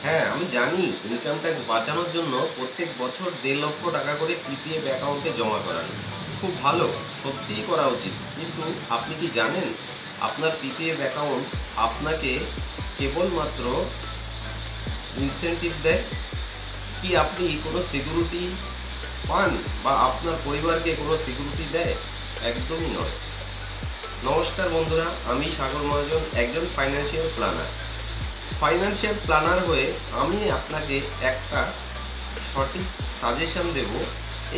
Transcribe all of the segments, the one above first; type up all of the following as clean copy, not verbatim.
হ্যাঁ, আমি জানি ইনকাম ট্যাক্স বাঁচানোর জন্য প্রত্যেক বছর ১.৫ লক্ষ টাকা করে পিপিএফ অ্যাকাউন্টে জমা করান। খুব ভালো, সত্যিই করা উচিত। কিন্তু আপনি কি জানেন আপনার পিপিএফ অ্যাকাউন্ট আপনাকে কেবলমাত্র ইনসেনটিভ দেয়? কি আপনি কোনো সিকিউরিটি পান বা আপনার পরিবারকে কোনো সিকিউরিটি দেয়? একদমই নয়। নমস্কার বন্ধুরা, আমি সাগর মহাজন, একজন ফাইন্যান্সিয়াল প্ল্যানার হয়ে আমি আপনাকে একটা সঠিক সাজেশন দেব।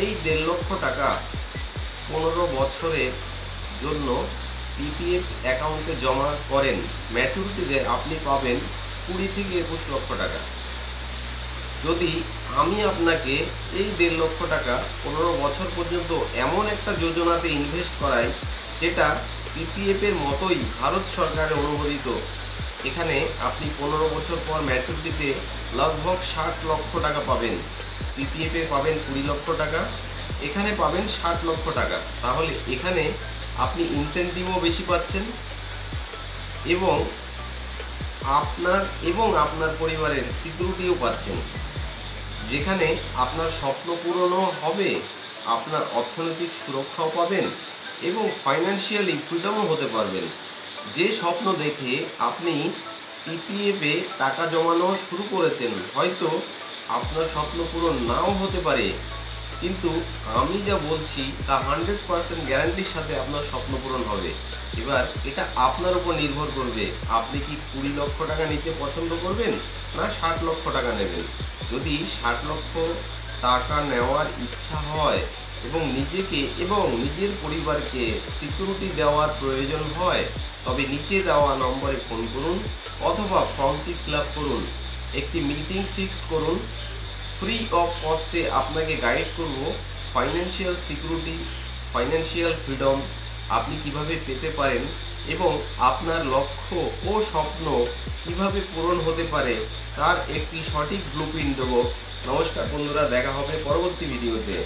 এই ১.৫ লক্ষ টাকা ১৫ বছরের জন্য পিপিএফ অ্যাকাউন্টে জমা করেন, ম্যাচুরিটিতে আপনি পাবেন ২০ থেকে ২১ লক্ষ টাকা। যদি আমি আপনাকে এই ১.৫ লক্ষ টাকা ১৫ বছর পর্যন্ত এমন একটা যোজনাতে ইনভেস্ট করাই, যেটা পিপিএফের মতোই ভারত সরকারের অনুমোদিত, এখানে আপনি ১৫ বছর পর ম্যাচুরিটিতে লগভগ ৬০ লক্ষ টাকা পাবেন। পিপিএফে পাবেন ২০ লক্ষ টাকা, এখানে পাবেন ৬০ লক্ষ টাকা। তাহলে এখানে আপনি ইনসেনটিভও বেশি পাচ্ছেন এবং আপনার পরিবারের সিকিউরিটিও পাচ্ছেন, যেখানে আপনার স্বপ্ন পূরণও হবে, আপনার অর্থনৈতিক সুরক্ষাও পাবেন এবং ফাইন্যান্সিয়ালি ফ্রিডমও হতে পারবেন। যে স্বপ্ন দেখে আপনি পিপিএফে টাকা জমানো শুরু করেছেন, হয়তো আপনার স্বপ্ন পূরণ নাও হতে পারে, কিন্তু আমি যা বলছি তা 100% গ্যারান্টির সাথে আপনার স্বপ্ন পূরণ হবে। এবার এটা আপনার উপর নির্ভর করবে, আপনি কি ২০ লক্ষ টাকা নিতে পছন্দ করবেন না ৬০ লক্ষ টাকা নেবেন। যদি ৬০ লক্ষ টাকা নেওয়ার ইচ্ছা হয় এবং নিজেকে এবং নিজের পরিবারকে সিকিউরিটি দেওয়ার প্রয়োজন হয়, তবে নিচে দেওয়া নম্বরে ফোন করুন অথবা ফর্মটি ফিল আপ করুন, একটি মিটিং ফিক্সড করুন। ফ্রি অফ কস্টে আপনাকে গাইড করব ফাইন্যান্সিয়াল সিকিউরিটি, ফাইন্যান্সিয়াল ফ্রিডম আপনি কিভাবে পেতে পারেন এবং আপনার লক্ষ্য ও স্বপ্ন কিভাবে পূরণ হতে পারে তার একটি সঠিক ব্লুপ্রিন্ট দেব। নমস্কার বন্ধুরা, দেখা হবে পরবর্তী ভিডিওতে।